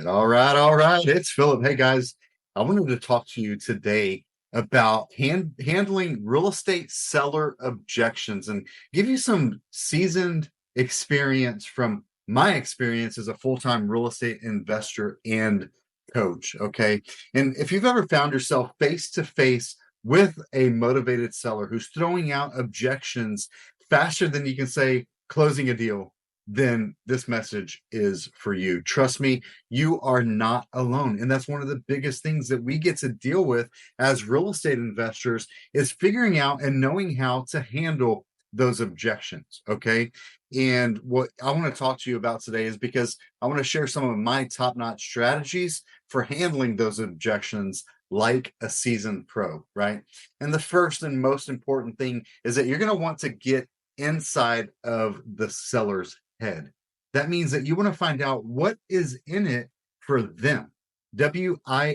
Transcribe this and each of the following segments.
All right. It's Philip. Hey guys, I wanted to talk to you today about handling real estate seller objections and give you some seasoned experience from my experience as a full-time real estate investor and coach. Okay. And if you've ever found yourself face to face with a motivated seller who's throwing out objections faster than you can say closing a deal, then this message is for you. Trust me, you are not alone. And that's one of the biggest things that we get to deal with as real estate investors is figuring out and knowing how to handle those objections. Okay. And what I want to talk to you about today is because I want to share some of my top-notch strategies for handling those objections like a seasoned pro, right? And the first and most important thing is that you're going to want to get inside of the seller's head. That means that you want to find out what is in it for them. WIIFM,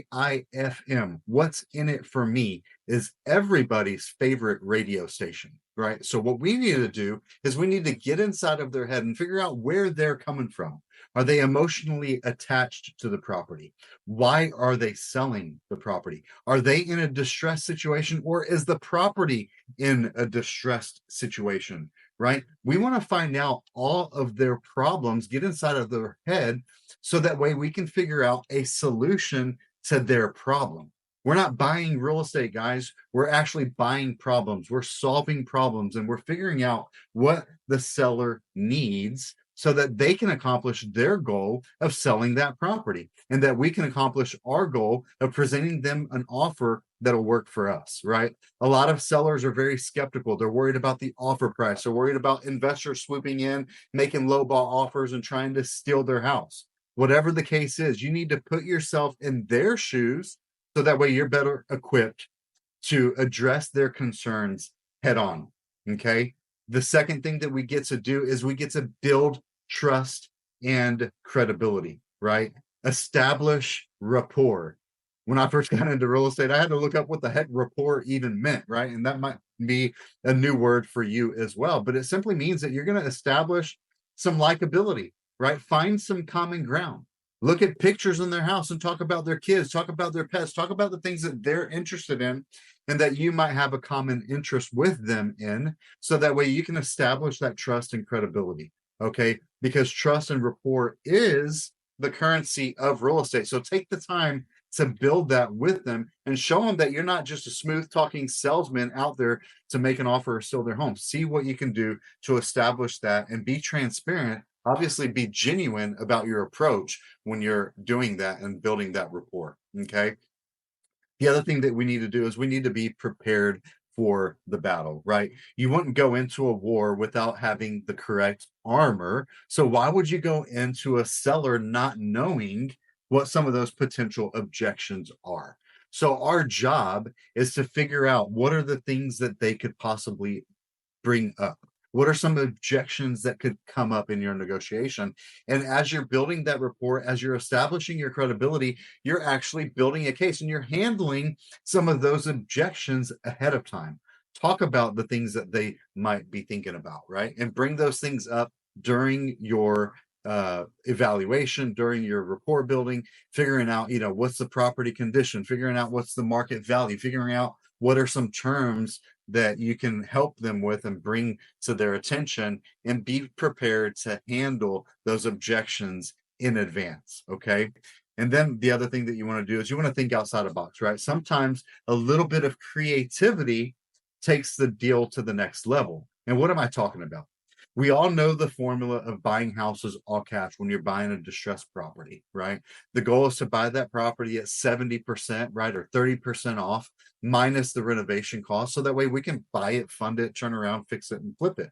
what's in it for me, is everybody's favorite radio station, right? So what we need to do is we need to get inside of their head and figure out where they're coming from. Are they emotionally attached to the property? Why are they selling the property? Are they in a distressed situation, or is the property in a distressed situation, right? We want to find out all of their problems, get inside of their head, so that way we can figure out a solution to their problem. We're not buying real estate, guys. We're actually buying problems. We're solving problems, and we're figuring out what the seller needs so that they can accomplish their goal of selling that property, and that we can accomplish our goal of presenting them an offer that'll work for us, right? A lot of sellers are very skeptical. They're worried about the offer price. They're worried about investors swooping in, making lowball offers and trying to steal their house. Whatever the case is, you need to put yourself in their shoes so that way you're better equipped to address their concerns head on. Okay. The second thing that we get to do is we get to build trust and credibility, right? Establish rapport. When I first got into real estate, I had to look up what the heck rapport even meant, right? And that might be a new word for you as well, but it simply means that you're going to establish some likability, right? Find some common ground. Look at pictures in their house and talk about their kids, talk about their pets, talk about the things that they're interested in and that you might have a common interest with them in. So that way you can establish that trust and credibility. Okay. Because trust and rapport is the currency of real estate. So take the time to build that with them and show them that you're not just a smooth talking salesman out there to make an offer or sell their home. See what you can do to establish that and be transparent. Obviously, be genuine about your approach when you're doing that and building that rapport. Okay. The other thing that we need to do is we need to be prepared for the battle, right? You wouldn't go into a war without having the correct armor. So why would you go into a cellar not knowing what some of those potential objections are? So our job is to figure out what are the things that they could possibly bring up. What are some objections that could come up in your negotiation? And as you're building that rapport, as you're establishing your credibility, you're actually building a case and you're handling some of those objections ahead of time. Talk about the things that they might be thinking about, right? And bring those things up during your evaluation, during your rapport building, figuring out, what's the property condition, figuring out what's the market value, figuring out what are some terms that you can help them with and bring to their attention, and be prepared to handle those objections in advance. Okay. And then the other thing that you want to do is you want to think outside the box, right? Sometimes a little bit of creativity takes the deal to the next level. And what am I talking about? We all know the formula of buying houses all cash when you're buying a distressed property, right? The goal is to buy that property at 70%, right? Or 30% off minus the renovation cost. So that way we can buy it, fund it, turn around, fix it, and flip it.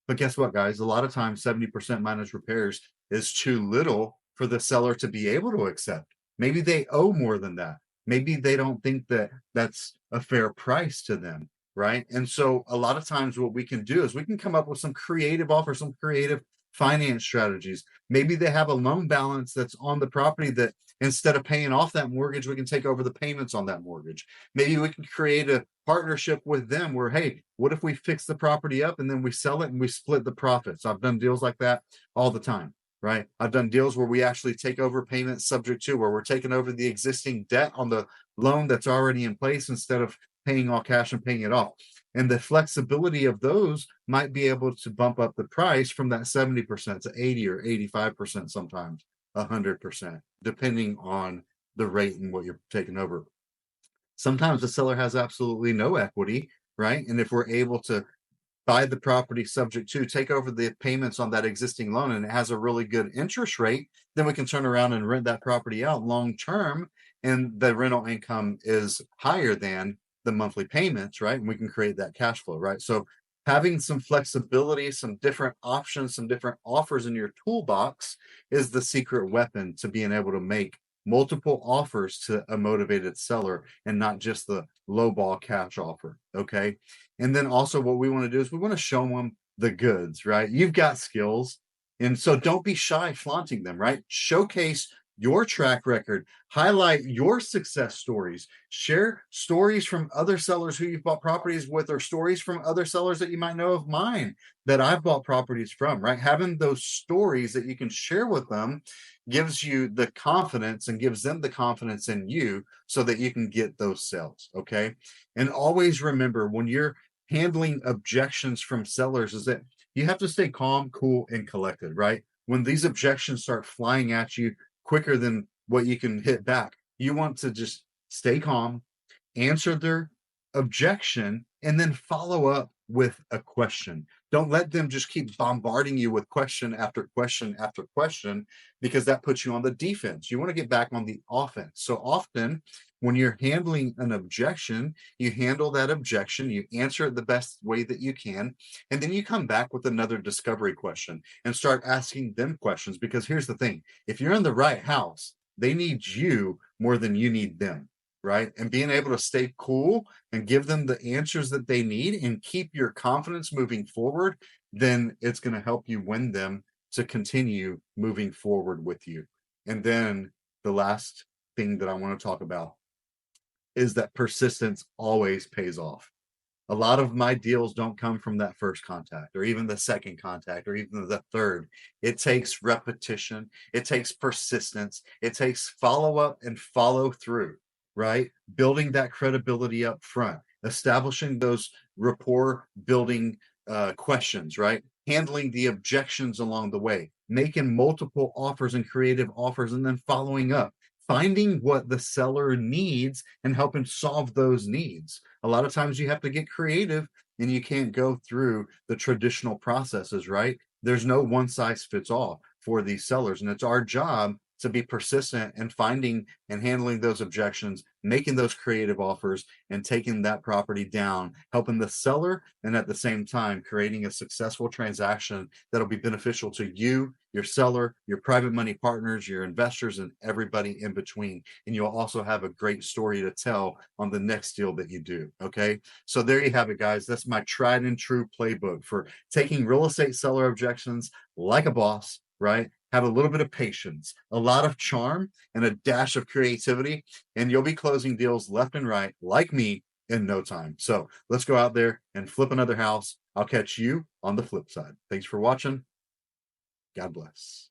But guess what, guys? A lot of times 70% minus repairs is too little for the seller to be able to accept. Maybe they owe more than that. Maybe they don't think that that's a fair price to them. Right. And so a lot of times what we can do is we can come up with some creative offers, some creative finance strategies. Maybe they have a loan balance that's on the property that instead of paying off that mortgage, we can take over the payments on that mortgage. Maybe we can create a partnership with them where, hey, what if we fix the property up and then we sell it and we split the profits? I've done deals like that all the time. right? I've done deals where we actually take over payments subject to, where we're taking over the existing debt on the loan that's already in place instead of paying all cash and paying it off. And the flexibility of those might be able to bump up the price from that 70% to 80 or 85%, sometimes 100%, depending on the rate and what you're taking over. Sometimes the seller has absolutely no equity, right? And if we're able to buy the property subject to, take over the payments on that existing loan, and it has a really good interest rate, then we can turn around and rent that property out long term, and the rental income is higher than the monthly payments, right? And we can create that cash flow, right? So having some flexibility, some different options, some different offers in your toolbox is the secret weapon to being able to make multiple offers to a motivated seller and not just the low ball cash offer. Okay. And then also what we want to do is we want to show them the goods, right? You've got skills. And so don't be shy flaunting them, right? Showcase your track record, highlight your success stories, share stories from other sellers who you've bought properties with, or stories from other sellers that you might know of mine that I've bought properties from, right? Having those stories that you can share with them gives you the confidence and gives them the confidence in you so that you can get those sales. Okay. And always remember, when you're handling objections from sellers, is that you have to stay calm, cool, and collected, right? When these objections start flying at you quicker than what you can hit back, you want to just stay calm, answer their objection, and then follow up with a question. Don't let them just keep bombarding you with question after question after question, because that puts you on the defense. You want to get back on the offense. So often, when you're handling an objection, you handle that objection, you answer it the best way that you can, and then you come back with another discovery question and start asking them questions. Because here's the thing, if you're in the right house, they need you more than you need them, right? And being able to stay cool and give them the answers that they need and keep your confidence moving forward, then it's going to help you win them to continue moving forward with you. And then the last thing that I want to talk about is that persistence always pays off. A lot of my deals don't come from that first contact or even the second contact or even the third. It takes repetition, it takes persistence, it takes follow up and follow through, right? Building that credibility up front, establishing those rapport building questions, right? Handling the objections along the way, making multiple offers and creative offers, and then following up, finding what the seller needs and helping solve those needs. A lot of times you have to get creative and you can't go through the traditional processes, right? There's no one size fits all for these sellers. And it's our job to be persistent and finding and handling those objections, making those creative offers, and taking that property down, helping the seller, and at the same time creating a successful transaction that'll be beneficial to you, your seller, your private money partners, your investors, and everybody in between. And you'll also have a great story to tell on the next deal that you do. Okay. So there you have it, guys. That's my tried and true playbook for taking real estate seller objections like a boss, right? Have a little bit of patience, a lot of charm, and a dash of creativity, and you'll be closing deals left and right, like me, in no time. So let's go out there and flip another house. I'll catch you on the flip side. Thanks for watching. God bless.